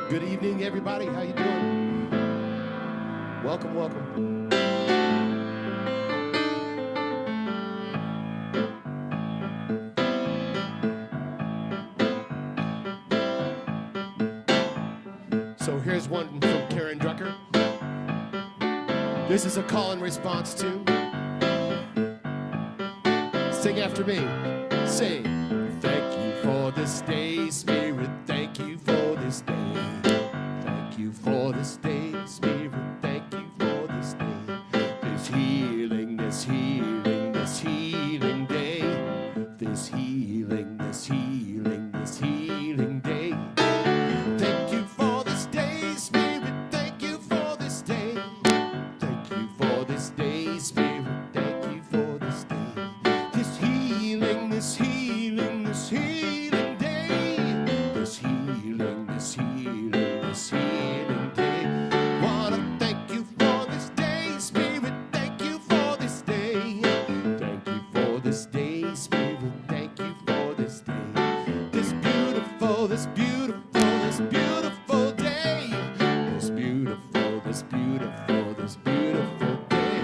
Good evening, everybody. How you doing? Welcome, welcome. So here's one from Karen Drucker. This is a call and response to. Sing after me. Sing. Thank you for this day, Spirit. Thank you for this day. Thank you for this day, Spirit. Thank you for this day. This healing, this healing, this healing day. This healing, this healing, this healing day. Thank you for this day, Spirit. Thank you for this day. Thank you for this day, Spirit. Thank you for this day. This healing, this healing, this healing day. beautiful day. This beautiful day.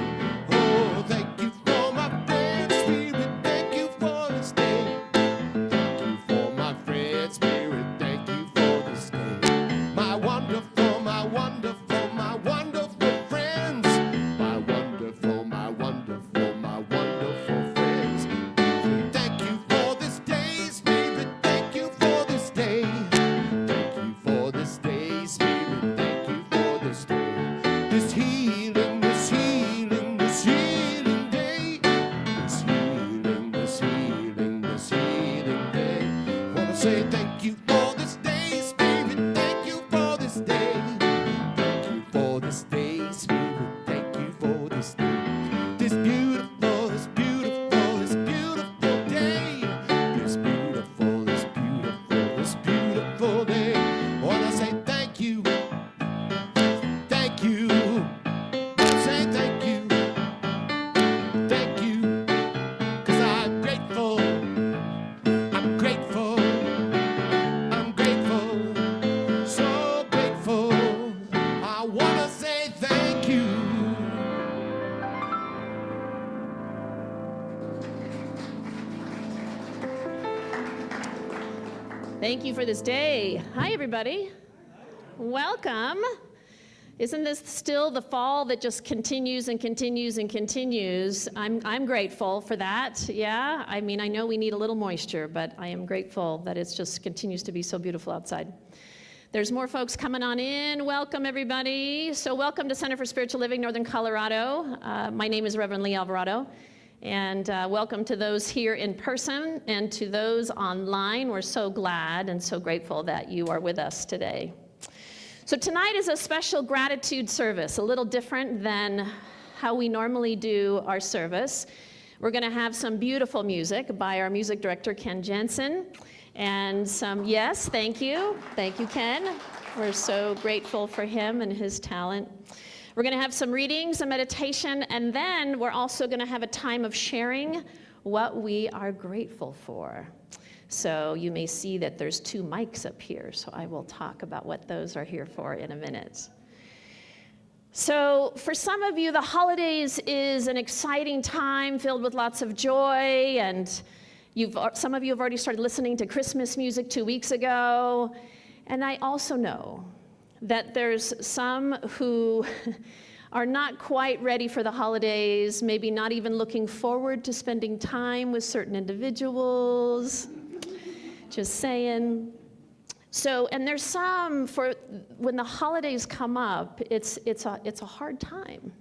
Oh, thank you for my friend spirit. Thank you for this day. Thank you for my friend spirit. Thank you for this day. My wonderful, my wonderful, my wonderful friends. My wonderful, my wonderful, my wonderful friends. Thank you for this day, spirit. Thank you for this day. Thank you for this day, spirit. Thank you for this day. This healing, this healing, this healing day. This healing, this healing, this healing day. Wanna say thank you for this day, spirit. Thank you for this day. Thank you for this day, spirit. Thank you for this day. This beautiful, this beautiful, this beautiful day. This beautiful, this beautiful, this beautiful day. Wanna say thank you. Thank you. Wanna say thank you. Thank you. 'Cause I'm grateful. I'm grateful. I'm grateful. So grateful. I wanna say thank you. Thank you for this day. Hi, everybody. Welcome. Isn't this still the fall that just continues and continues and continues? I'm grateful for that. Yeah, I mean, I know we need a little moisture, but I am grateful that it just continues to be so beautiful outside. There's more folks coming on in. Welcome, everybody. So welcome to Center for Spiritual Living, Northern Colorado. My name is Reverend Lee Alvarado. And welcome to those here in person and to those online. We're so glad and so grateful that you are with us today. So tonight is a special gratitude service, a little different than how we normally do our service. We're going to have some beautiful music by our music director, Ken Jensen. And yes, thank you. Thank you, Ken. We're so grateful for him and his talent. We're going to have some readings, a meditation, and then we're also going to have a time of sharing what we are grateful for. So you may see that there's 2 mics up here, so I will talk about what those are here for in a minute. So for some of you, the holidays is an exciting time filled with lots of joy, and some of you have already started listening to Christmas music 2 weeks ago. And I also know that there's some who are not quite ready for the holidays, maybe not even looking forward to spending time with certain individuals. Just saying. So, and there's some for when the holidays come up, it's a hard time.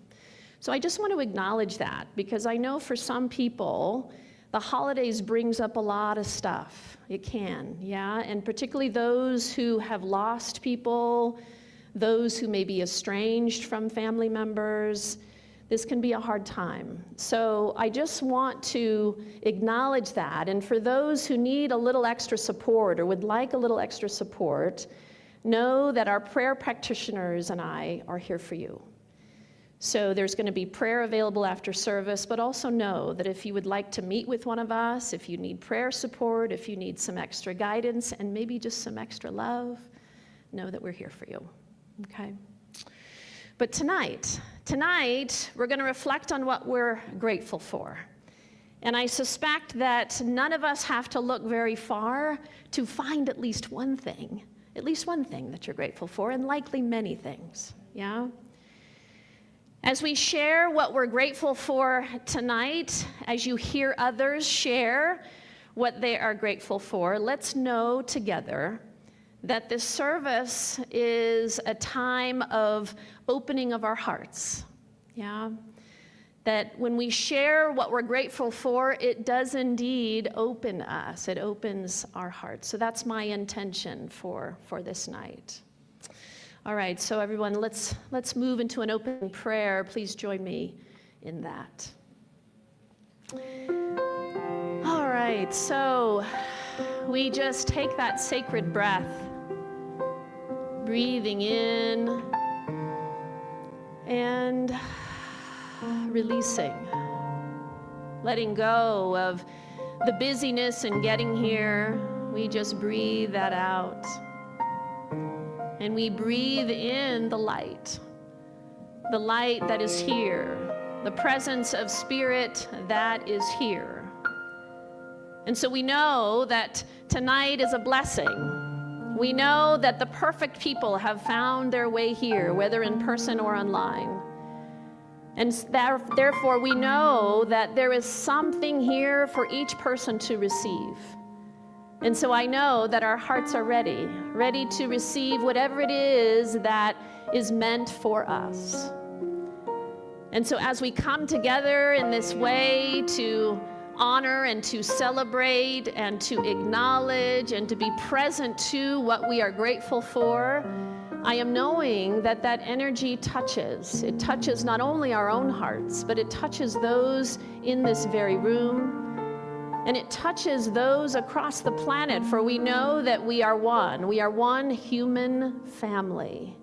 So I just want to acknowledge that, because I know for some people, the holidays brings up a lot of stuff. It can, yeah? And particularly those who have lost people, those who may be estranged from family members. This can be a hard time. So I just want to acknowledge that. And for those who need a little extra support or would like a little extra support, know that our prayer practitioners and I are here for you. So there's going to be prayer available after service, but also know that if you would like to meet with one of us, if you need prayer support, if you need some extra guidance and maybe just some extra love, know that we're here for you, okay? But tonight, we're going to reflect on what we're grateful for. And I suspect that none of us have to look very far to find at least one thing that you're grateful for, and likely many things, yeah? As we share what we're grateful for tonight, as you hear others share what they are grateful for, let's know together that this service is a time of opening of our hearts, yeah? That when we share what we're grateful for, it does indeed open us. It opens our hearts. So that's my intention for this night. All right, so everyone, let's move into an open prayer. Please join me in that. All right, so we just take that sacred breath, breathing in and releasing, letting go of the busyness and getting here. We just breathe that out. And we breathe in the light that is here, the presence of Spirit that is here. And so we know that tonight is a blessing. We know that the perfect people have found their way here, whether in person or online. And therefore, we know that there is something here for each person to receive. And so I know that our hearts are ready to receive whatever it is that is meant for us. And so as we come together in this way to honor and to celebrate and to acknowledge and to be present to what we are grateful for, I am knowing that that energy touches. It touches not only our own hearts, but it touches those in this very room. And it touches those across the planet, for we know that we are one. We are one human family.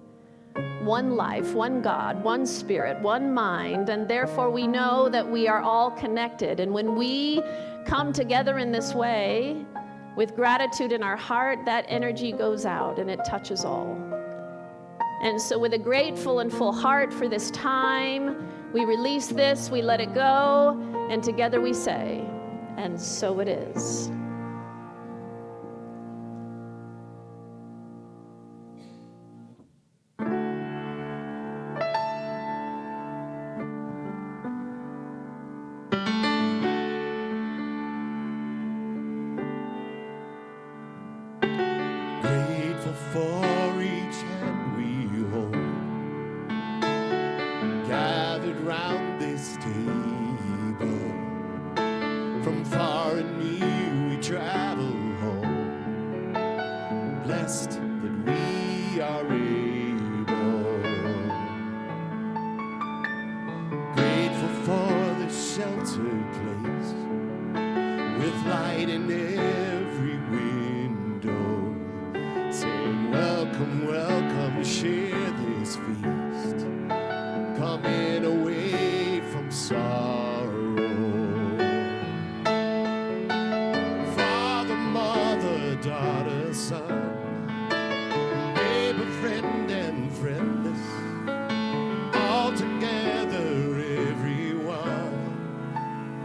One life, one God, one spirit, one mind, and therefore we know that we are all connected. And when we come together in this way, with gratitude in our heart, that energy goes out and it touches all. And so with a grateful and full heart for this time, we release this, we let it go, and together we say, and so it is. Grateful for each hand we hold, gathered round this table. From far and near we travel home, blessed that we are able. Grateful for the sheltered place, with light in every window, saying welcome, welcome, share this feast, coming away from sorrow. Daughter, son, neighbor, friend, and friendless, all together, everyone,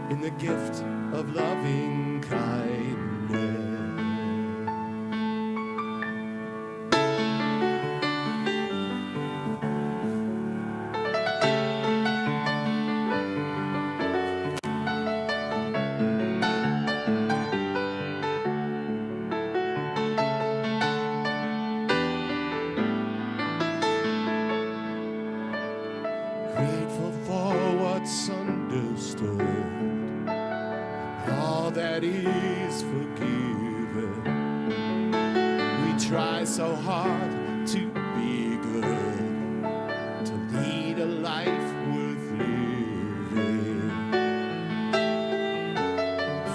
in the gift of loving kindness. Grateful for what's understood, all that is forgiven. We try so hard to be good, to lead a life worth living.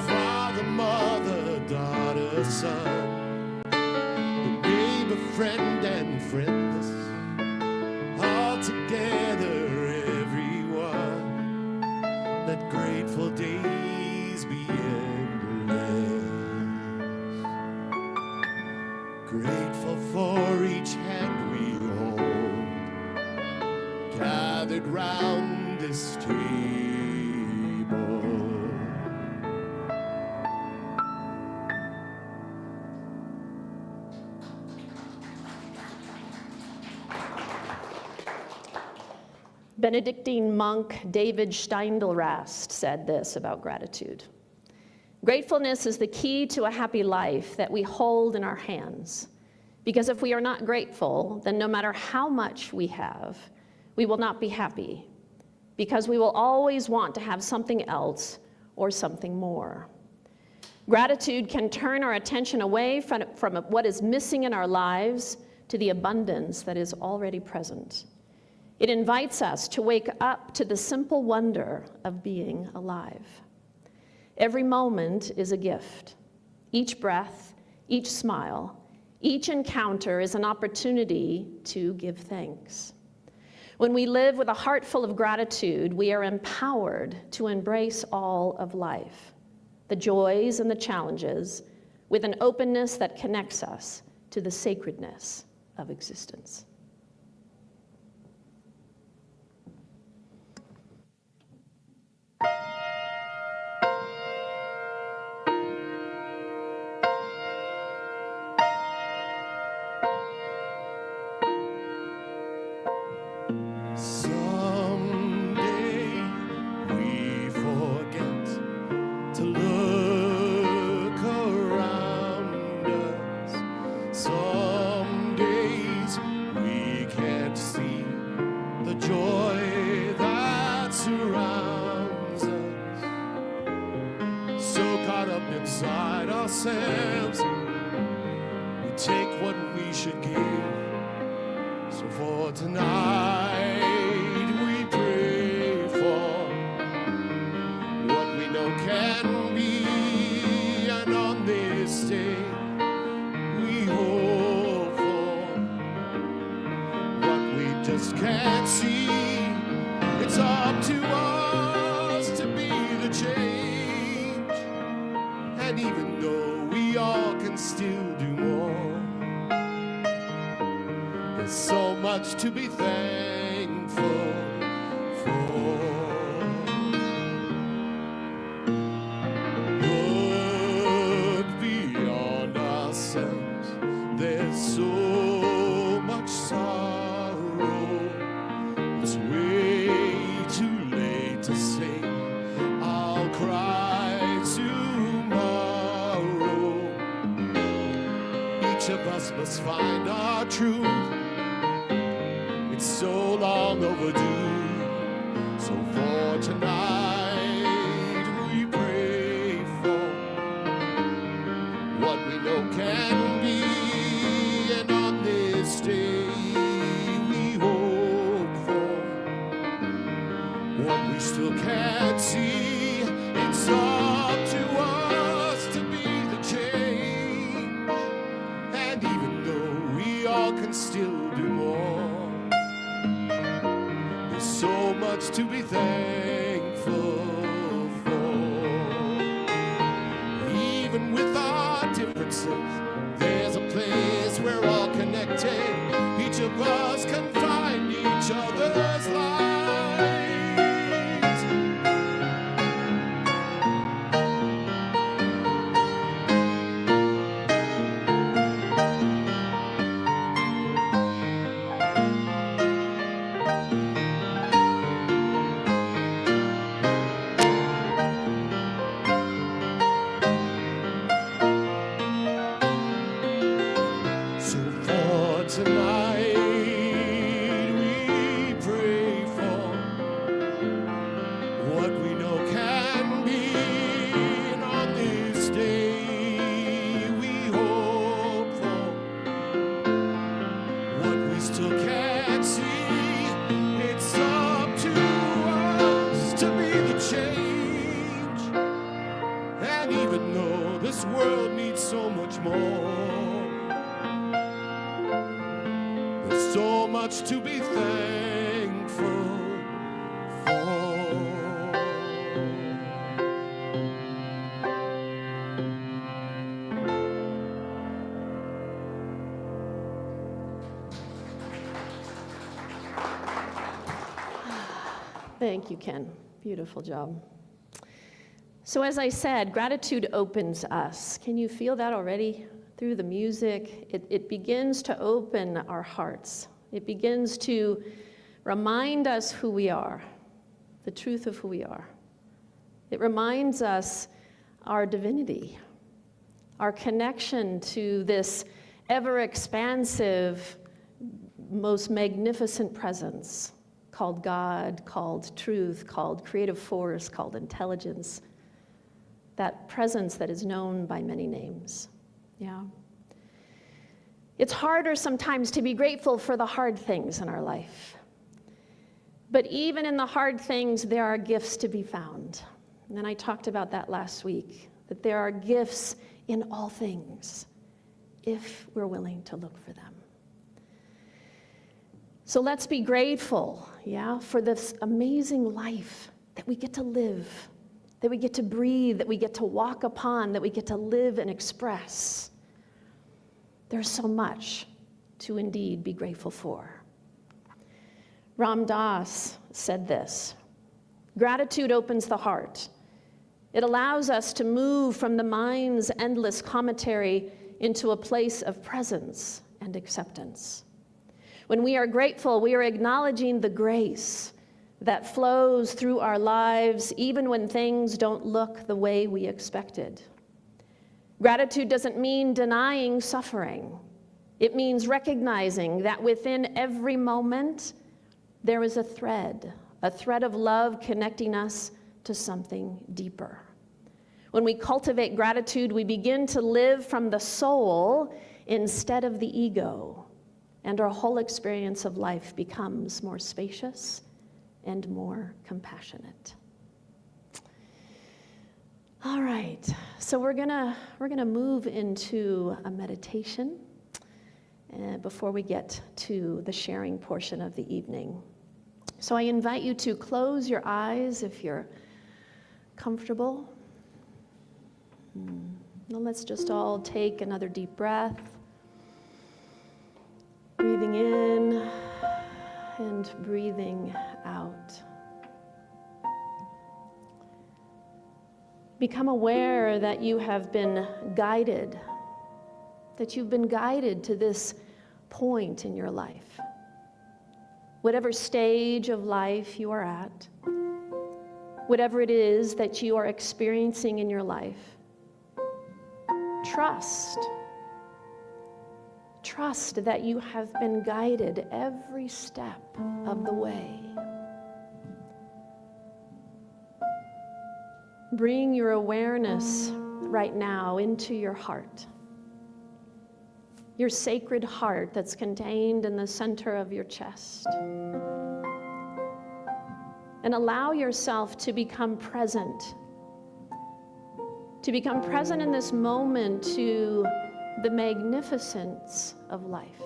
Father, mother, daughter, son, the neighbor, friend, and friendless, all together, let grateful days be endless. Grateful for each hand we hold, gathered round this table. Benedictine monk David Steindl-Rast said this about gratitude. Gratefulness is the key to a happy life that we hold in our hands. Because if we are not grateful, then no matter how much we have, we will not be happy. Because we will always want to have something else or something more. Gratitude can turn our attention away from what is missing in our lives to the abundance that is already present. It invites us to wake up to the simple wonder of being alive. Every moment is a gift. Each breath, each smile, each encounter is an opportunity to give thanks. When we live with a heart full of gratitude, we are empowered to embrace all of life, the joys and the challenges, with an openness that connects us to the sacredness of existence. Someday we forget to look around us. Some days we can't see the joy that surrounds us. So caught up inside ourselves, we take what we should give. So for tonight we pray for what we know can be, and on this day we hope for what we just can't see. It's up to us to be the change, and even though we all can still do more, there's so much to be thankful for. Look beyond ourselves, there's so much sorrow. It's way too late to say, I'll cry tomorrow. Each of us must find our truth. It's so long overdue. So for tonight we pray for what we know can be, and on this day we hope for what we still can't see. It's up to us to be the change, and even though we all can still do more, so much to be thankful for. Even with our differences, there's a place we're all connected. Each of us can find each other's lives. Tonight we pray for what we know can be, and on this day we hope for what we still can't see. It's up to us to be the change, and even though this world needs so much more, so much to be thankful for. Thank you, Ken. Beautiful job. So as I said, gratitude opens us. Can you feel that already? Through the music, it begins to open our hearts. It begins to remind us who we are, the truth of who we are. It reminds us our divinity, our connection to this ever-expansive, most magnificent presence called God, called truth, called creative force, called intelligence, that presence that is known by many names. Yeah. It's harder sometimes to be grateful for the hard things in our life. But even in the hard things, there are gifts to be found. And I talked about that last week, that there are gifts in all things if we're willing to look for them. So let's be grateful, for this amazing life that we get to live, that we get to breathe, that we get to walk upon, that we get to live and express. There's so much to indeed be grateful for. Ram Dass said this: "Gratitude opens the heart. It allows us to move from the mind's endless commentary into a place of presence and acceptance. When we are grateful, we are acknowledging the grace that flows through our lives even when things don't look the way we expected. Gratitude doesn't mean denying suffering. It means recognizing that within every moment, there is a thread of love connecting us to something deeper. When we cultivate gratitude, we begin to live from the soul instead of the ego, and our whole experience of life becomes more spacious and more compassionate." All right, so we're gonna move into a meditation before we get to the sharing portion of the evening. So I invite you to close your eyes if you're comfortable. Now let's just all take another deep breath. Breathing in and breathing out. Become aware that you have been guided, that you've been guided to this point in your life. Whatever stage of life you are at, whatever it is that you are experiencing in your life, Trust that you have been guided every step of the way. Bring your awareness right now into your heart, your sacred heart that's contained in the center of your chest. And allow yourself to become present in this moment to the magnificence of life,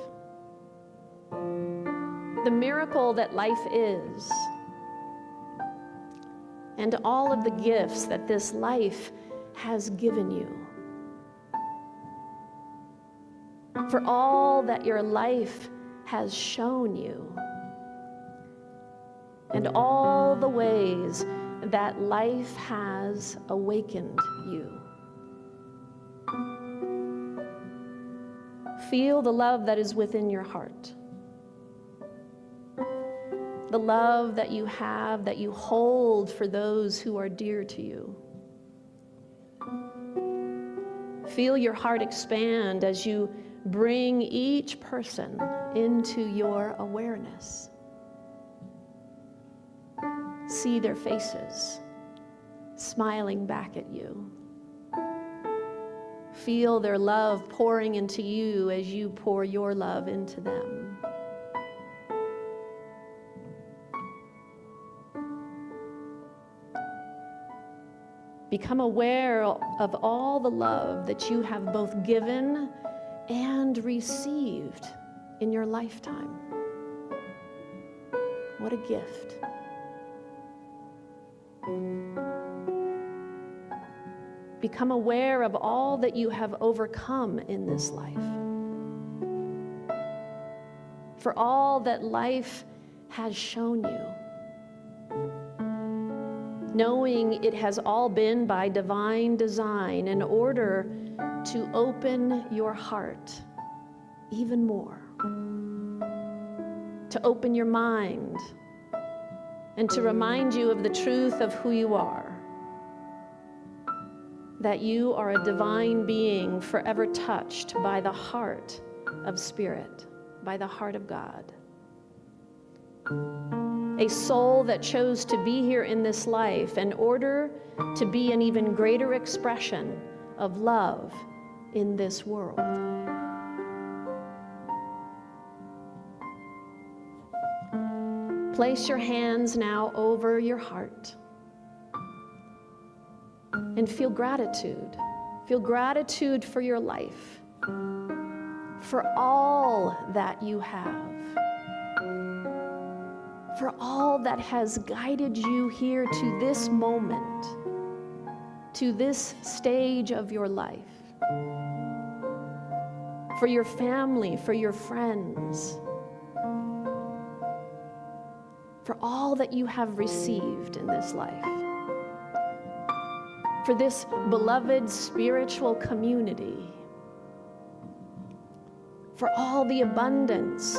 the miracle that life is, and all of the gifts that this life has given you. For all that your life has shown you, and all the ways that life has awakened you. Feel the love that is within your heart. The love that you have, that you hold for those who are dear to you. Feel your heart expand as you bring each person into your awareness. See their faces smiling back at you. Feel their love pouring into you as you pour your love into them. Become aware of all the love that you have both given and received in your lifetime. What a gift. Become aware of all that you have overcome in this life. For all that life has shown you. Knowing it has all been by divine design in order to open your heart even more. To open your mind and to remind you of the truth of who you are. That you are a divine being forever touched by the heart of Spirit, by the heart of God. A soul that chose to be here in this life in order to be an even greater expression of love in this world. Place your hands now over your heart. And feel gratitude. Feel gratitude for your life, for all that you have, for all that has guided you here to this moment, to this stage of your life, for your family, for your friends, for all that you have received in this life, for this beloved spiritual community, for all the abundance,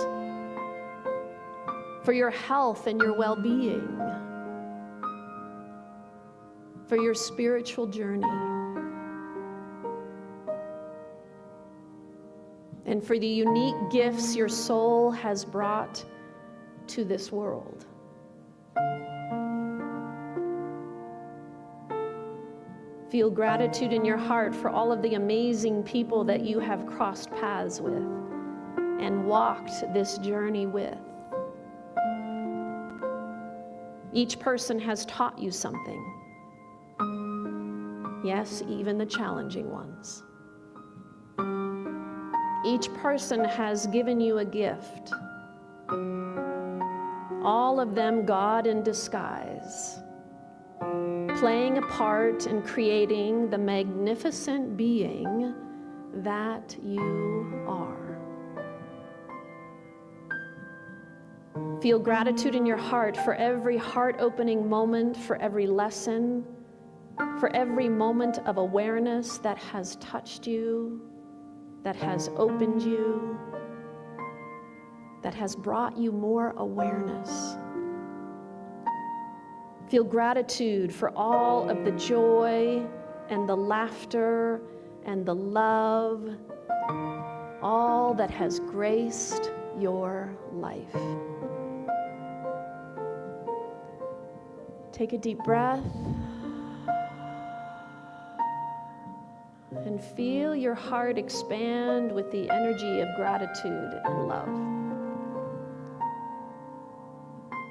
for your health and your well-being, for your spiritual journey, and for the unique gifts your soul has brought to this world. Feel gratitude in your heart for all of the amazing people that you have crossed paths with and walked this journey with. Each person has taught you something. Yes, even the challenging ones. Each person has given you a gift. All of them God in disguise, playing a part in creating the magnificent being that you are. Feel gratitude in your heart for every heart-opening moment, for every lesson, for every moment of awareness that has touched you, that has opened you, that has brought you more awareness. Feel gratitude for all of the joy and the laughter and the love, all that has graced your life. Take a deep breath and feel your heart expand with the energy of gratitude and love.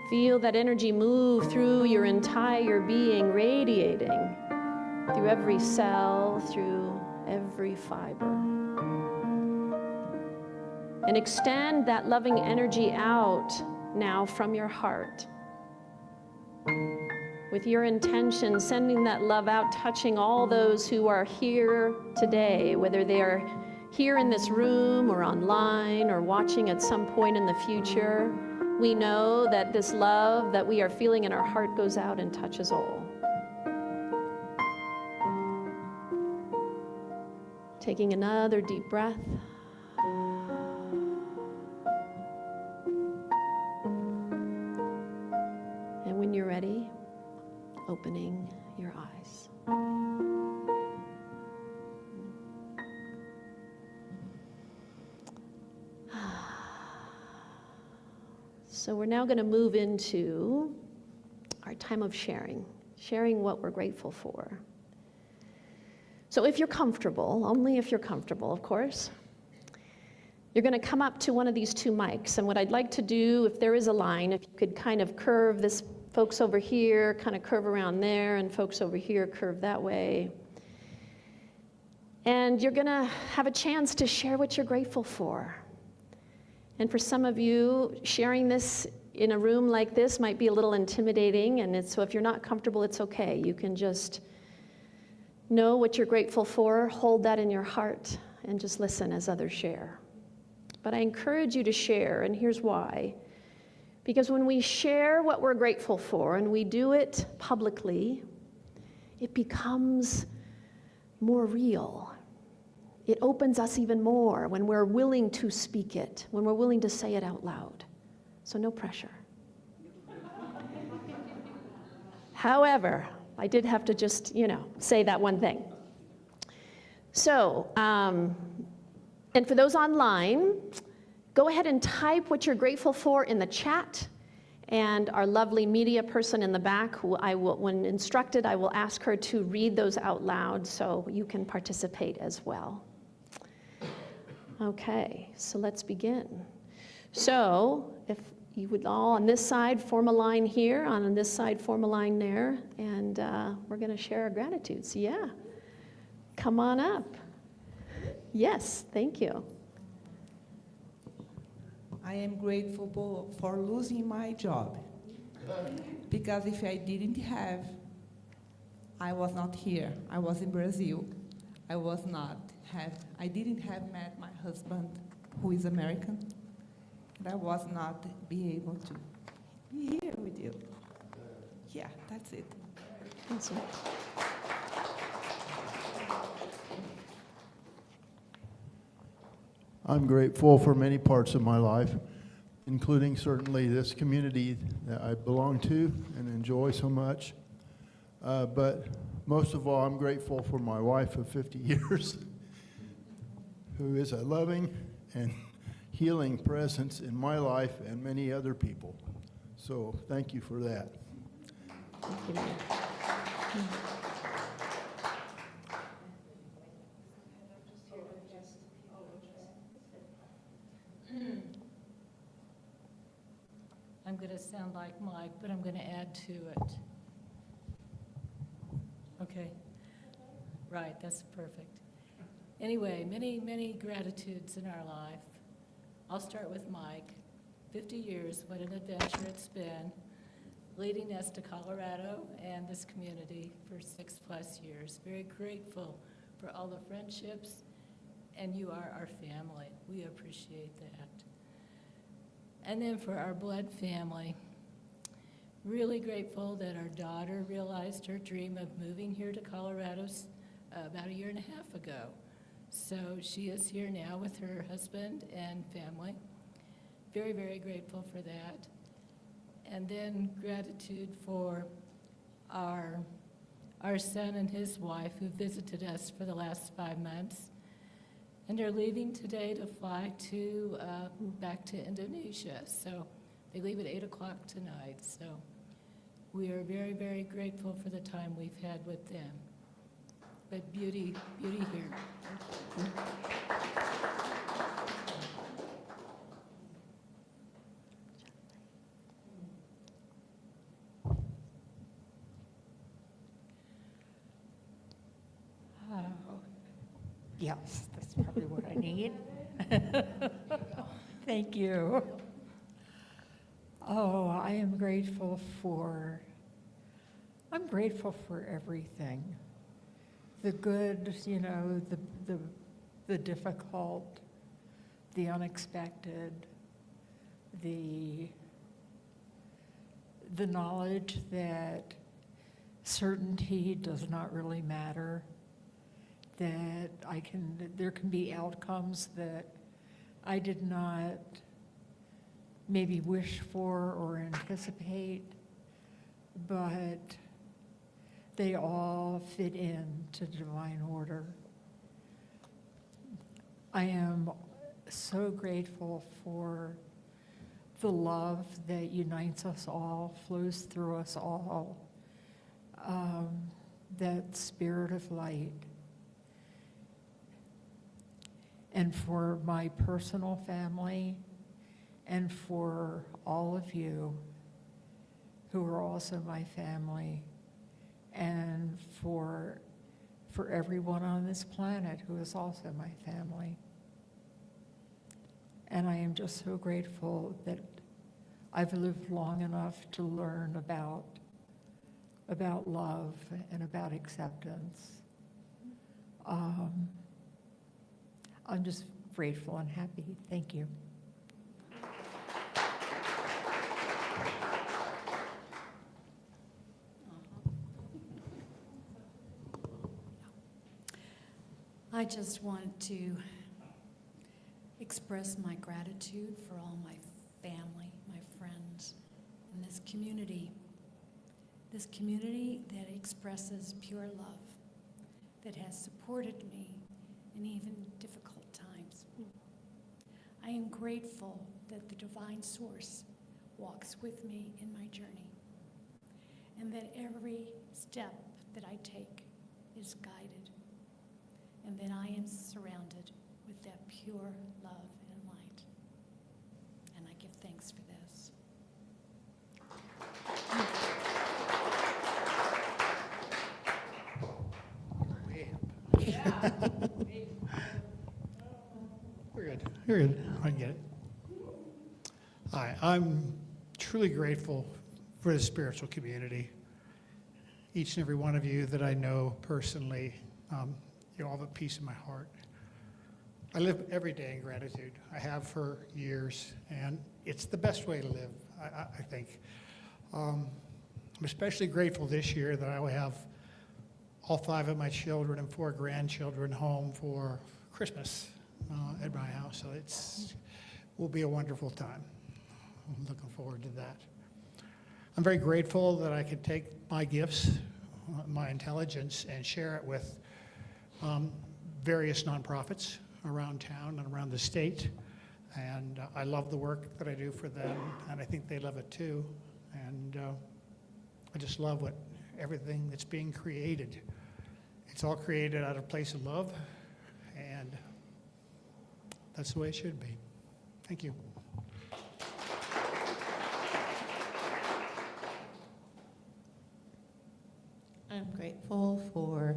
Feel that energy move through your entire being, radiating through every cell, through every fiber. And extend that loving energy out now from your heart. With your intention, sending that love out, touching all those who are here today, whether they are here in this room or online or watching at some point in the future. We know that this love that we are feeling in our heart goes out and touches all. Taking another deep breath. And when you're ready, opening your eyes. So we're now going to move into our time of sharing what we're grateful for. So if you're comfortable, only if you're comfortable, of course, you're going to come up to one of these two mics. And what I'd like to do, if there is a line, if you could kind of curve this, folks over here, kind of curve around there, and folks over here curve that way. And you're going to have a chance to share what you're grateful for. And for some of you, sharing this in a room like this might be a little intimidating, and so if you're not comfortable, it's okay. You can just know what you're grateful for, hold that in your heart, and just listen as others share. But I encourage you to share, and here's why. Because when we share what we're grateful for, and we do it publicly, it becomes more real. It opens us even more when we're willing to speak it, when we're willing to say it out loud. So no pressure. However, I did have to just, say that one thing. So, and for those online, go ahead and type what you're grateful for in the chat. And our lovely media person in the back, who I will, when instructed, I will ask her to read those out loud so you can participate as well. Okay, so let's begin. So if you would all on this side form a line here, on this side form a line there, and we're going to share our gratitudes. Yeah, come on up. Yes, thank you. I am grateful for losing my job, because if I didn't have, I was not here. I was in Brazil. I was not I didn't have met my husband, who is American, and I was not be able to be here with you. Yeah, that's it. Awesome. I'm grateful for many parts of my life, including certainly this community that I belong to and enjoy so much. But most of all, I'm grateful for my wife of 50 years, who is a loving and healing presence in my life and many other people. So thank you for that. Thank you. I'm going to sound like Mike, but I'm going to add to it. Okay. Right, that's perfect. Anyway, many, many gratitudes in our life. I'll start with Mike. 50 years, what an adventure it's been, leading us to Colorado and this community for 6+ years. Very grateful for all the friendships, and you are our family. We appreciate that. And then for our blood family, really grateful that our daughter realized her dream of moving here to Colorado about 1.5 years ago. So she is here now with her husband and family. Very, very grateful for that. And then gratitude for our son and his wife who visited us for the last 5 months. And they're leaving today to fly to back to Indonesia. So they leave at 8 o'clock tonight. So we are very, very grateful for the time we've had with them. But beauty here. Yes, that's probably what I need. Thank you. Oh, I'm grateful for everything. The good, the difficult, the unexpected, the knowledge that certainty does not really matter. That there can be outcomes that I did not maybe wish for or anticipate, but they all fit into divine order. I am so grateful for the love that unites us all, flows through us all, that spirit of light. And for my personal family, and for all of you who are also my family, and for everyone on this planet who is also my family. And I am just so grateful that I've lived long enough to learn about love and about acceptance. I'm just grateful and happy. Thank you. I just want to express my gratitude for all my family, my friends, and this community that expresses pure love, that has supported me in even difficult times. I am grateful that the divine source walks with me in my journey, and that every step that I take is guided, and that I am surrounded with that pure love and light. And I give thanks for this. You're good. I get it. Hi, I'm truly grateful for the spiritual community. Each and every one of you that I know personally, you all have a piece in my heart. I live every day in gratitude. I have for years, and it's the best way to live, I think. I'm especially grateful this year that I will have all 5 of my children and 4 grandchildren home for Christmas at my house. So will be a wonderful time. I'm looking forward to that. I'm very grateful that I could take my gifts, my intelligence, and share it with various nonprofits around town and around the state. And I love the work that I do for them, and I think they love it too. And I just love everything that's being created. It's all created out of a place of love, and that's the way it should be. Thank you. I'm grateful for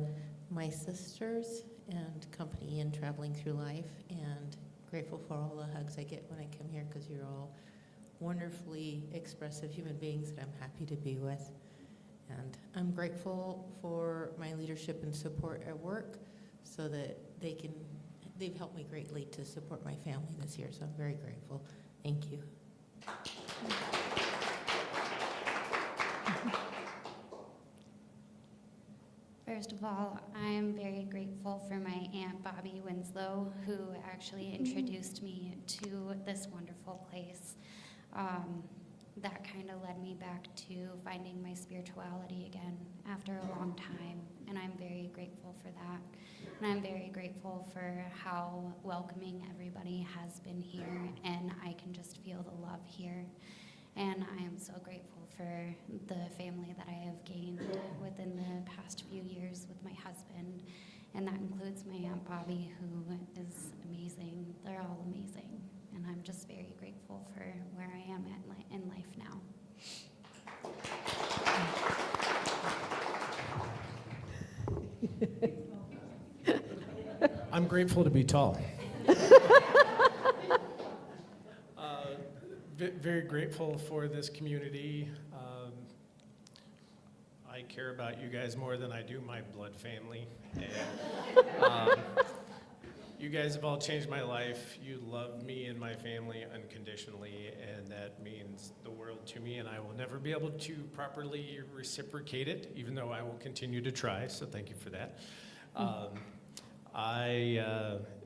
my sisters and company and traveling through life, and grateful for all the hugs I get when I come here because you're all wonderfully expressive human beings that I'm happy to be with. And I'm grateful for my leadership and support at work so that they've helped me greatly to support my family this year, so I'm very grateful. Thank you. First of all, I'm very grateful for my Aunt Bobby Winslow, who actually introduced me to this wonderful place. That kind of led me back to finding my spirituality again after a long time, and I'm very grateful for that. And I'm very grateful for how welcoming everybody has been here, and I can just feel the love here. And I am so grateful for the family that I have gained within the past few years with my husband, and that includes my Aunt Bobby, who is amazing. They're all amazing, and I'm just very grateful for where I am in life now. I'm grateful to be tall. Very grateful for this community. I care about you guys more than I do my blood family. And, you guys have all changed my life. You love me and my family unconditionally, and that means the world to me, and I will never be able to properly reciprocate it, even though I will continue to try, so thank you for that. I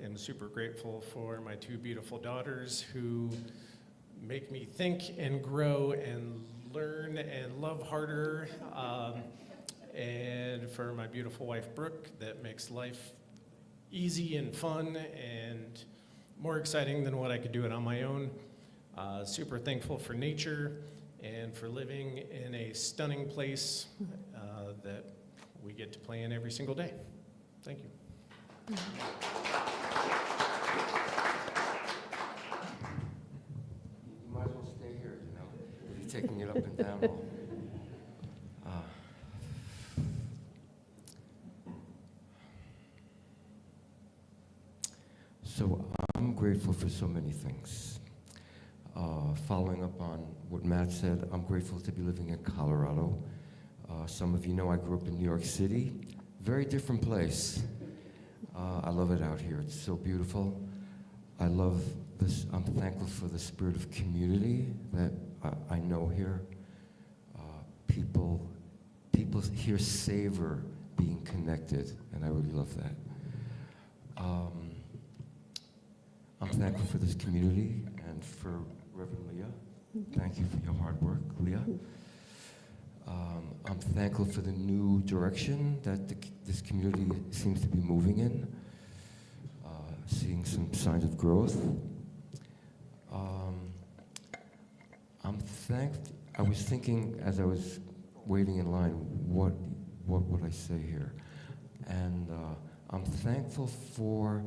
am super grateful for my 2 beautiful daughters who make me think and grow and learn and love harder, and for my beautiful wife Brooke that makes life easy and fun and more exciting than what I could do it on my own. Super thankful for nature and for living in a stunning place that we get to play in every single day. Thank you. You might as well stay here, you know. You're taking it up and down. So I'm grateful for so many things. Following up on what Matt said, I'm grateful to be living in Colorado. Some of you know I grew up in New York City. Very different place. I love it out here. It's so beautiful. I love this. I'm thankful for the spirit of community that I know here. People here savor being connected, and I really love that. I'm thankful for this community and for Reverend Leah. Thank you for your hard work, Leah. I'm thankful for the new direction that this community seems to be moving in, seeing some signs of growth. I was thinking as I was waiting in line, what would I say here? And I'm thankful for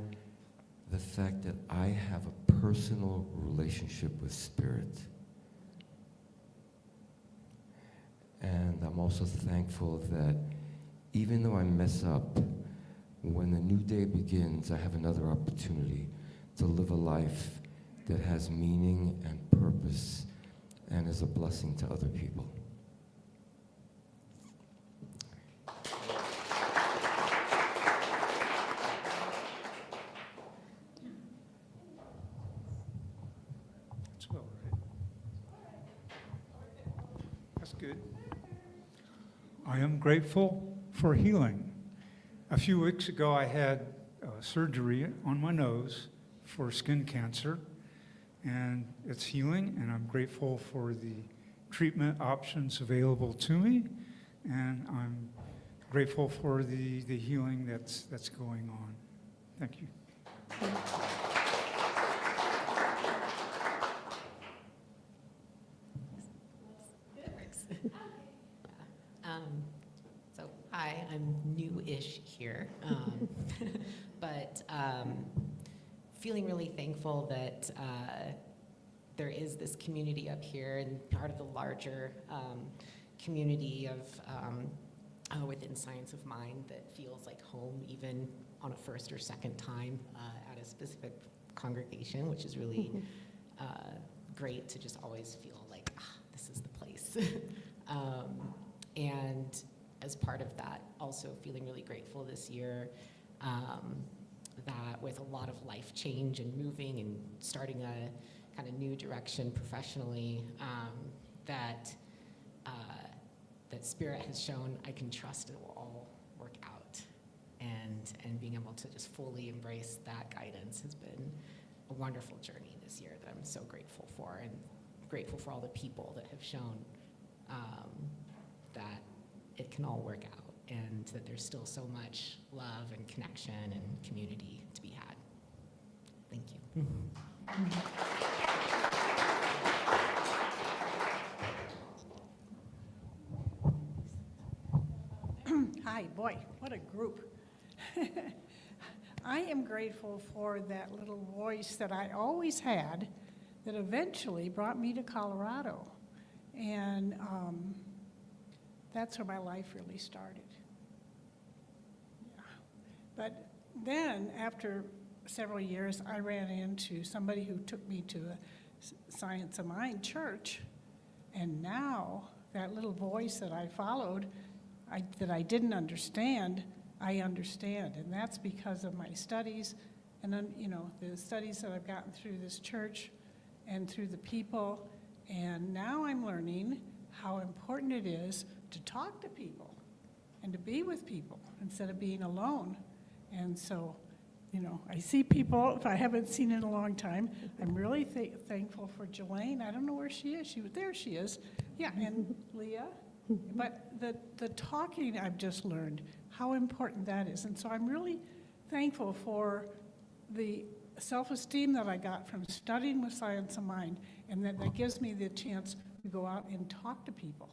the fact that I have a personal relationship with Spirit. And I'm also thankful that even though I mess up, when the new day begins, I have another opportunity to live a life that has meaning and purpose and is a blessing to other people. good. I am grateful for healing. A few weeks ago, I had surgery on my nose for skin cancer, and it's healing, and I'm grateful for the treatment options available to me, and I'm grateful for the healing that's going on. Thank you. So hi, I'm new-ish here, but feeling really thankful that there is this community up here and part of the larger community of within Science of Mind that feels like home even on a first or second time at a specific congregation, which is really great to just always feel like, this is the place. And as part of that, also feeling really grateful this year that with a lot of life change and moving and starting a kind of new direction professionally, that Spirit has shown I can trust it will all work out. And being able to just fully embrace that guidance has been a wonderful journey this year that I'm so grateful for, and grateful for all the people that have shown that it can all work out, and that there's still so much love and connection and community to be had. Thank you. Hi, boy, what a group. I am grateful for that little voice that I always had that eventually brought me to Colorado. And that's where my life really started. Yeah. But then, after several years, I ran into somebody who took me to a Science of Mind church. And now, that little voice that I followed, that I didn't understand, I understand. And that's because of my studies and then, the studies that I've gotten through this church and through the people. And now I'm learning how important it is to talk to people and to be with people instead of being alone. And so, I see people, if I haven't seen in a long time. I'm really thankful for Jelaine. I don't know where she is. There she is. Yeah, and Leah. But the talking I've just learned, how important that is. And so I'm really thankful for the self-esteem that I got from studying with Science of Mind, and that gives me the chance to go out and talk to people.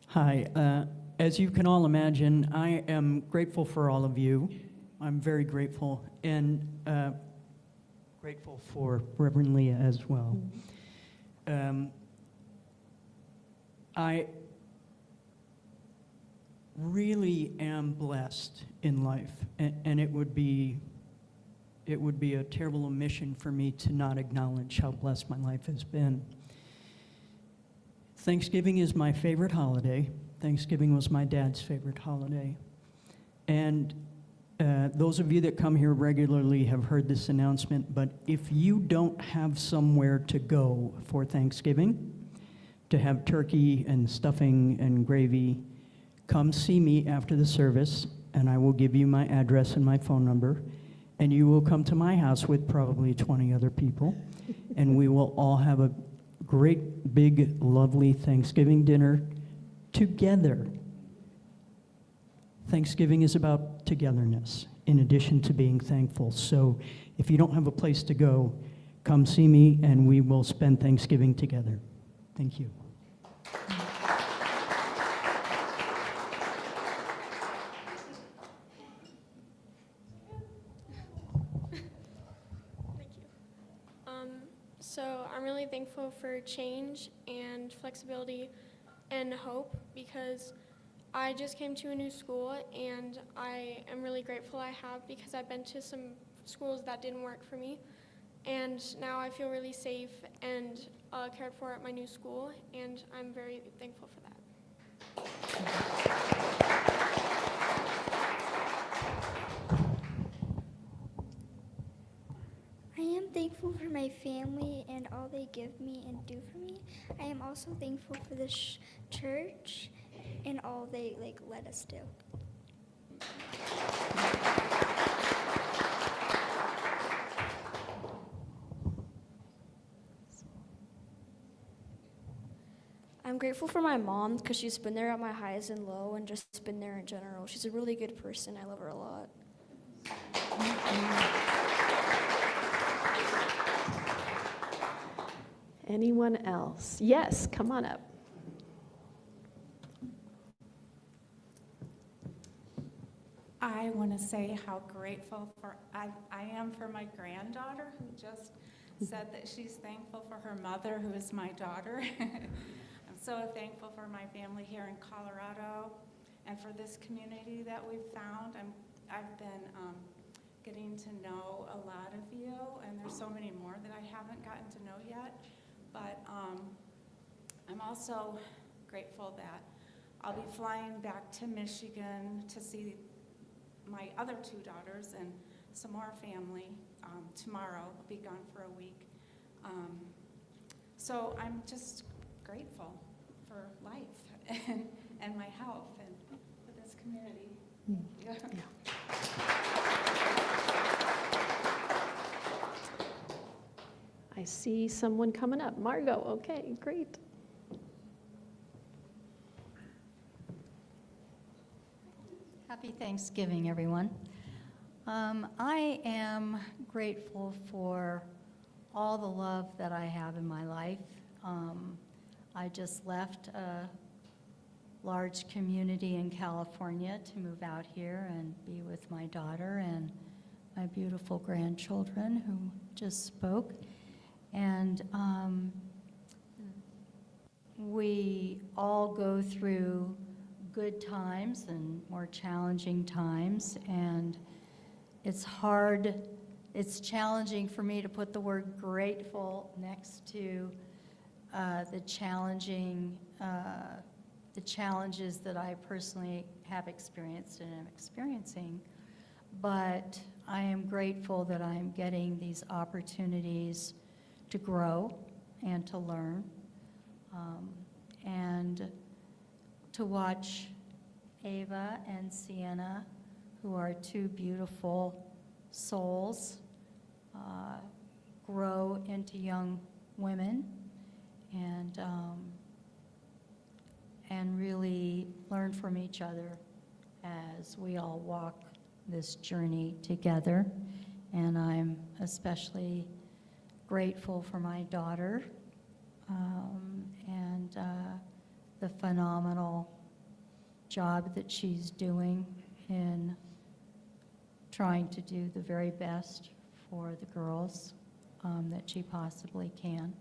Hi. As you can all imagine, I am grateful for all of you. I'm very grateful, and grateful for Reverend Leah as well. I really am blessed in life, and it would be a terrible omission for me to not acknowledge how blessed my life has been. Thanksgiving is my favorite holiday. Thanksgiving was my dad's favorite holiday. And those of you that come here regularly have heard this announcement, but if you don't have somewhere to go for Thanksgiving, to have turkey and stuffing and gravy, come see me after the service, and I will give you my address and my phone number, and you will come to my house with probably 20 other people, and we will all have a great, big, lovely Thanksgiving dinner together. Thanksgiving is about togetherness, in addition to being thankful. So if you don't have a place to go, come see me, and we will spend Thanksgiving together. Thank you. So I'm really thankful for change and flexibility and hope, because I just came to a new school, and I am really grateful I have, because I've been to some schools that didn't work for me, and now I feel really safe and cared for at my new school, and I'm very thankful for that. my family and all they give me and do for me. I am also thankful for this church and all they let us do. I'm grateful for my mom because she's been there at my highs and low and just been there in general. She's a really good person. I love her a lot. Anyone else? Yes, come on up. I want to say how grateful I am for my granddaughter who just said that she's thankful for her mother, who is my daughter. I'm so thankful for my family here in Colorado and for this community that we've found. I've been getting to know a lot of you, and there's so many more that I haven't gotten to know yet. But I'm also grateful that I'll be flying back to Michigan to see my other two daughters and some more family tomorrow. I'll be gone for a week. So I'm just grateful for life and my health and for this community. Thank you. I see someone coming up. Margot, okay, great. Happy Thanksgiving, everyone. I am grateful for all the love that I have in my life. I just left a large community in California to move out here and be with my daughter and my beautiful grandchildren who just spoke. And we all go through good times and more challenging times, and it's challenging for me to put the word grateful next to the challenges that I personally have experienced and am experiencing. But I am grateful that I'm getting these opportunities to grow and to learn, and to watch Ava and Sienna, who are two beautiful souls, grow into young women and really learn from each other as we all walk this journey together. And I'm especially grateful for my daughter and the phenomenal job that she's doing in trying to do the very best for the girls that she possibly can.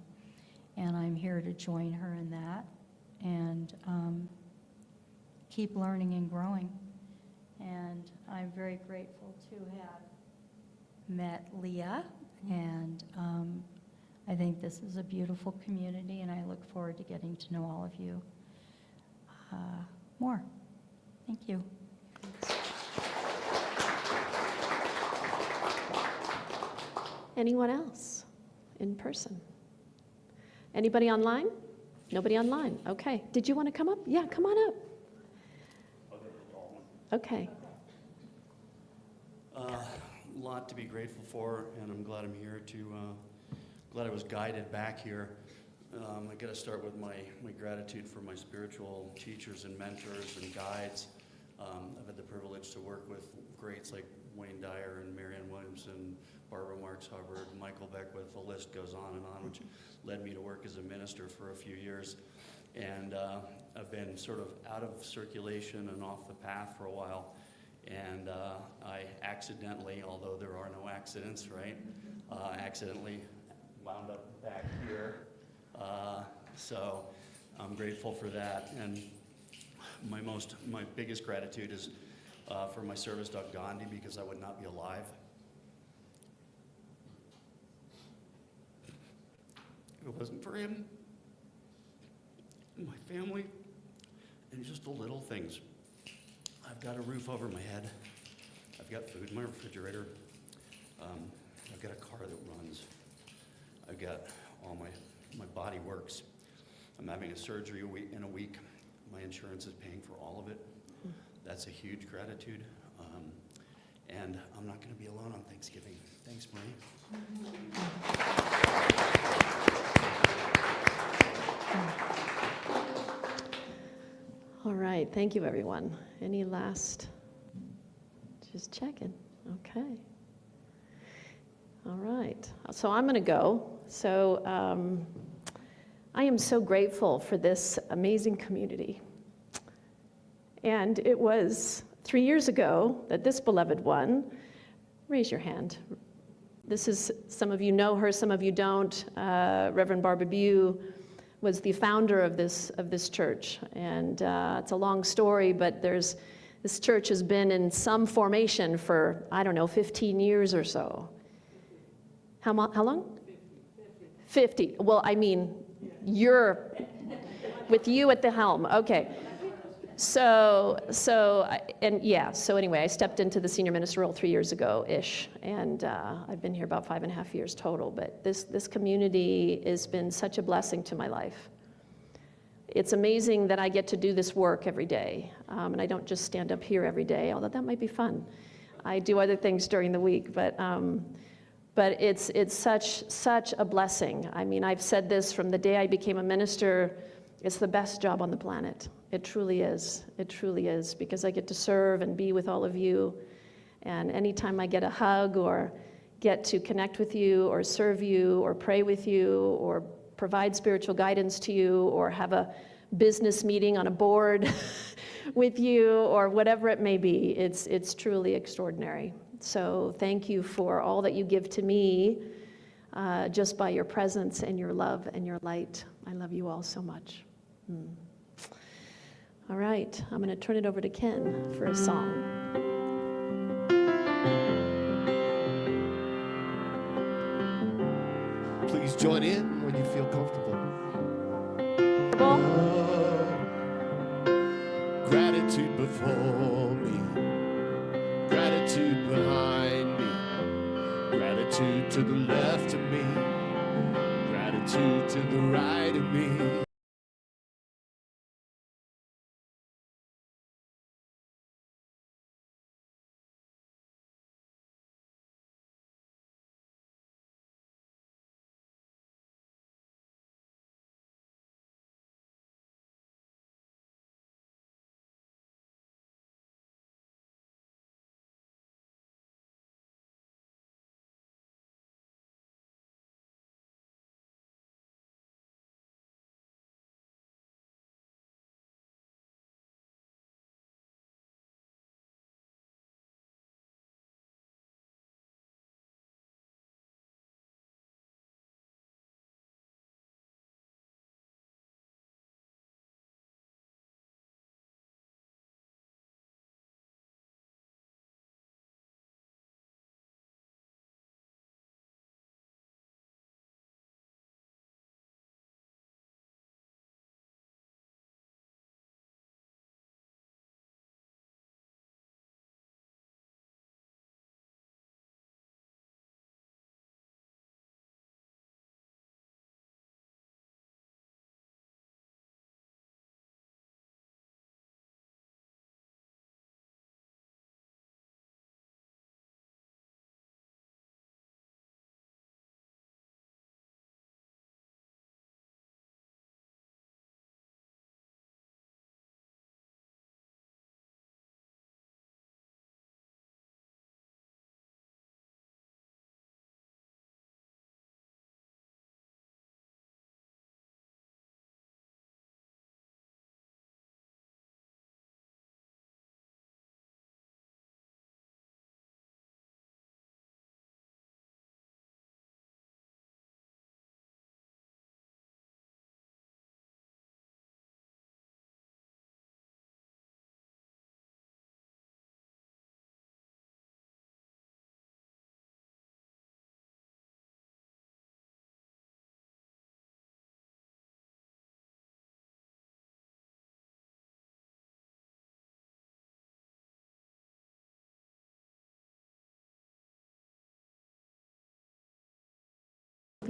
And I'm here to join her in that and keep learning and growing. And I'm very grateful to have met Leah, and I think this is a beautiful community, and I look forward to getting to know all of you more. Thank you. Anyone else in person? Anybody online? Nobody online. Okay. Did you want to come up? Yeah, come on up. Okay. A lot to be grateful for, and I'm glad I'm here glad I was guided back here. I got to start with my gratitude for my spiritual teachers and mentors and guides. I've had the privilege to work with greats like Wayne Dyer and Marianne Williamson, Barbara Marks Hubbard, Michael Beckwith, the list goes on, which led me to work as a minister for a few years. And I've been sort of out of circulation and off the path for a while. And I accidentally, although there are no accidents, right, accidentally wound up back here. So I'm grateful for that. And my biggest gratitude is for my service dog Gandhi, because I would not be alive if it wasn't for him and my family and just the little things. I've got a roof over my head. I've got food in my refrigerator. I've got a car that runs. I've got all my body works. I'm having a surgery in a week. My insurance is paying for all of it. That's a huge gratitude. And I'm not going to be alone on Thanksgiving. Thanks, Marie. All right, thank you, everyone. Any last? Just checking. Okay. All right. So I'm going to go. So I am so grateful for this amazing community. And it was 3 years ago that this beloved one, raise your hand. This is, some of you know her, some of you don't. Reverend Barbara Bew was the founder of this church. And it's a long story, but this church has been in some formation for, I don't know, 15 years or so. How long? 50. Well, I mean, you're with you at the helm. Okay. So anyway, I stepped into the senior minister role 3 years ago-ish, and I've been here about 5.5 years total, but this community has been such a blessing to my life. It's amazing that I get to do this work every day, and I don't just stand up here every day, although that might be fun. I do other things during the week, but it's such a blessing. I mean, I've said this from the day I became a minister. It's the best job on the planet. It truly is. It truly is, because I get to serve and be with all of you. And anytime I get a hug or get to connect with you or serve you or pray with you or provide spiritual guidance to you or have a business meeting on a board with you or whatever it may be, it's truly extraordinary. So thank you for all that you give to me just by your presence and your love and your light. I love you all so much. All right, I'm going to turn it over to Ken for a song. Please join in when you feel comfortable. Gratitude before me, gratitude behind me, gratitude to the left of me, gratitude to the right of me.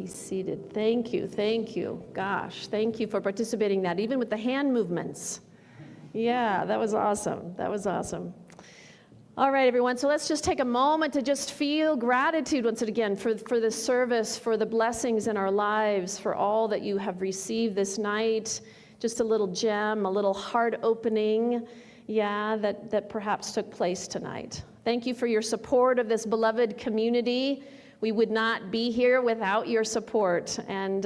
be seated. Thank you, thank you. Gosh, thank you for participating in that, even with the hand movements. Yeah, that was awesome. That was awesome. All right, everyone, so let's just take a moment to just feel gratitude once again for this service, for the blessings in our lives, for all that you have received this night. Just a little gem, a little heart opening, that perhaps took place tonight. Thank you for your support of this beloved community. We would not be here without your support. And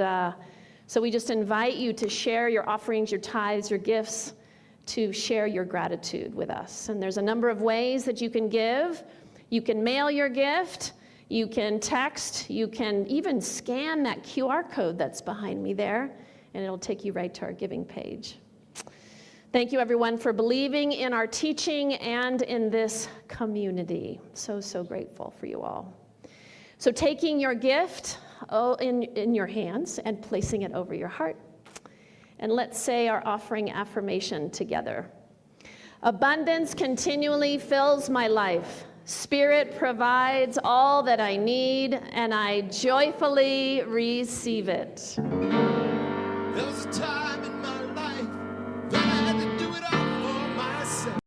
so we just invite you to share your offerings, your tithes, your gifts, to share your gratitude with us. And there's a number of ways that you can give. You can mail your gift, you can text, you can even scan that QR code that's behind me there, and it'll take you right to our giving page. Thank you, everyone, for believing in our teaching and in this community. So, so grateful for you all. So taking your gift in your hands and placing it over your heart, and let's say our offering affirmation together. Abundance continually fills my life. Spirit provides all that I need, and I joyfully receive it. There was a time in my life that I had to do it all for myself.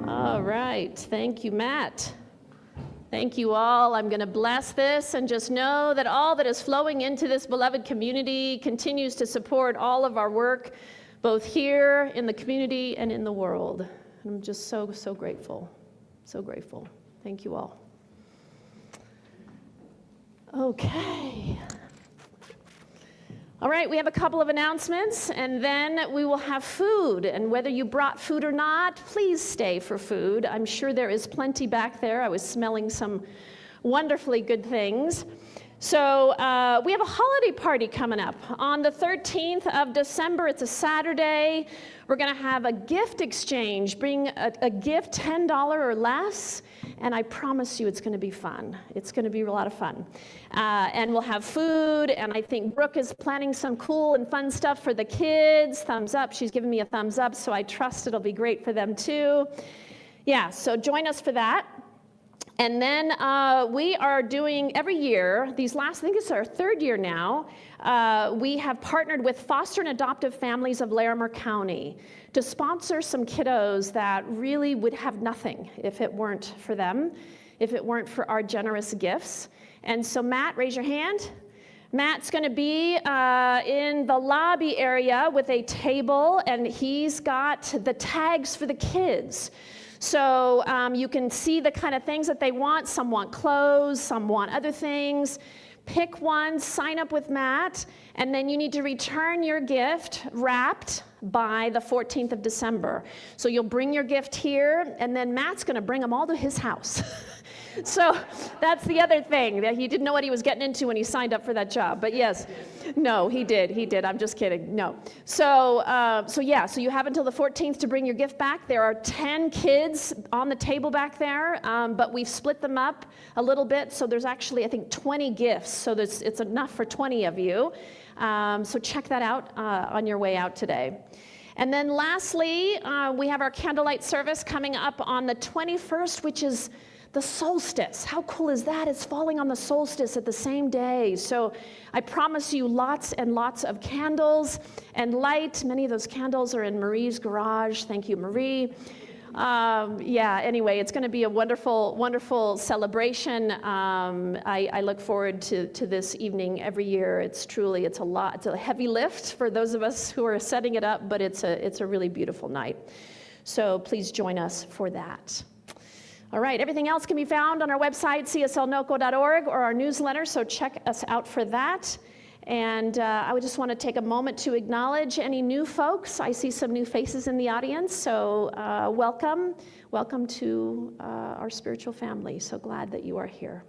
All right, thank you, Matt. Thank you all. I'm going to bless this and just know that all that is flowing into this beloved community continues to support all of our work, both here in the community and in the world. I'm just so, so grateful. So grateful. Thank you all. Okay. All right, we have a couple of announcements, and then we will have food. And whether you brought food or not, please stay for food. I'm sure there is plenty back there. I was smelling some wonderfully good things. So we have a holiday party coming up on the 13th of December. It's a Saturday. We're going to have a gift exchange. Bring a gift, $10 or less, and I promise you it's going to be fun. It's going to be a lot of fun. And we'll have food, and I think Brooke is planning some cool and fun stuff for the kids. Thumbs up. She's giving me a thumbs up, so I trust it'll be great for them too. Yeah, so join us for that. And then we are doing every year, these last, I think it's our third year now, we have partnered with foster and adoptive families of Larimer County to sponsor some kiddos that really would have nothing if it weren't for them, if it weren't for our generous gifts. And so Matt, raise your hand. Matt's going to be in the lobby area with a table, and he's got the tags for the kids. So you can see the kind of things that they want. Some want clothes, some want other things. Pick one, sign up with Matt, and then you need to return your gift wrapped by the 14th of December. So you'll bring your gift here, and then Matt's going to bring them all to his house. So that's the other thing, that he didn't know what he was getting into when he signed up for that job. But yes, no, he did. I'm just kidding. No. So you have until the 14th to bring your gift back. There are 10 kids on the table back there, but we've split them up a little bit. So there's actually, I think, 20 gifts. So it's enough for 20 of you. So check that out on your way out today. And then lastly, we have our candlelight service coming up on the 21st, which is the solstice. How cool is that? It's falling on the solstice at the same day. So I promise you lots and lots of candles and light. Many of those candles are in Marie's garage. Thank you, Marie. Anyway, it's going to be a wonderful, wonderful celebration. I look forward to this evening every year. It's a heavy lift for those of us who are setting it up, but it's a really beautiful night. So please join us for that. All right, everything else can be found on our website, cslnoco.org, or our newsletter, so check us out for that. And I would just want to take a moment to acknowledge any new folks. I see some new faces in the audience, so welcome. Welcome to our spiritual family. So glad that you are here.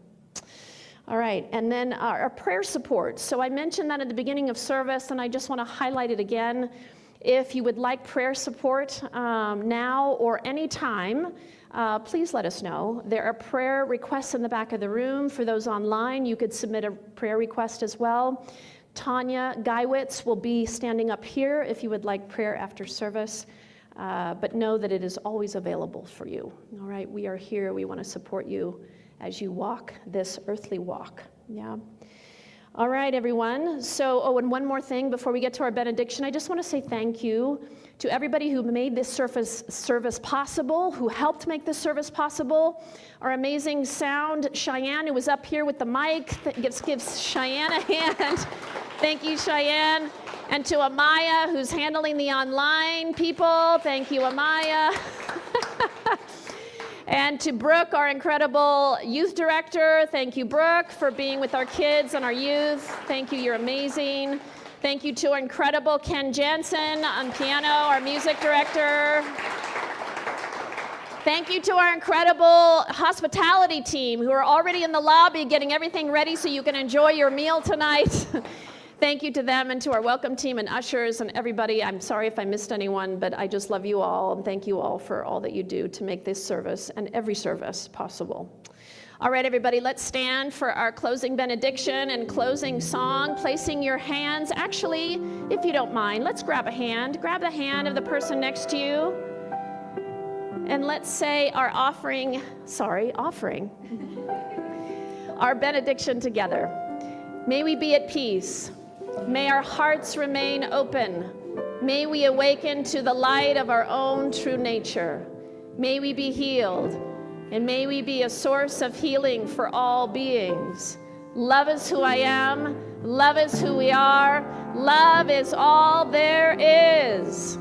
All right, and then our prayer support. So I mentioned that at the beginning of service, and I just want to highlight it again. If you would like prayer support now or any time, please let us know. There are prayer requests in the back of the room. For those online, you could submit a prayer request as well. Tanya Geiwitz will be standing up here if you would like prayer after service. But know that it is always available for you. All right, we are here. We want to support you as you walk this earthly walk. Yeah. All right, everyone. So, and one more thing before we get to our benediction. I just want to say thank you to everybody who made this service possible, who helped make this service possible. Our amazing sound, Cheyenne, who was up here with the mic, gives Cheyenne a hand. Thank you, Cheyenne. And to Amaya, who's handling the online people. Thank you, Amaya. And to Brooke, our incredible youth director. Thank you, Brooke, for being with our kids and our youth. Thank you, you're amazing. Thank you to our incredible Ken Jensen on piano, our music director. Thank you to our incredible hospitality team who are already in the lobby getting everything ready so you can enjoy your meal tonight. Thank you to them and to our welcome team and ushers and everybody. I'm sorry if I missed anyone, but I just love you all and thank you all for all that you do to make this service and every service possible. All right, everybody, let's stand for our closing benediction and closing song, placing your hands. Actually, if you don't mind, let's grab a hand. Grab the hand of the person next to you. And let's say our offering, our benediction together. May we be at peace. May our hearts remain open. May we awaken to the light of our own true nature. May we be healed, and may we be a source of healing for all beings. Love is who I am. Love is who we are. Love is all there is.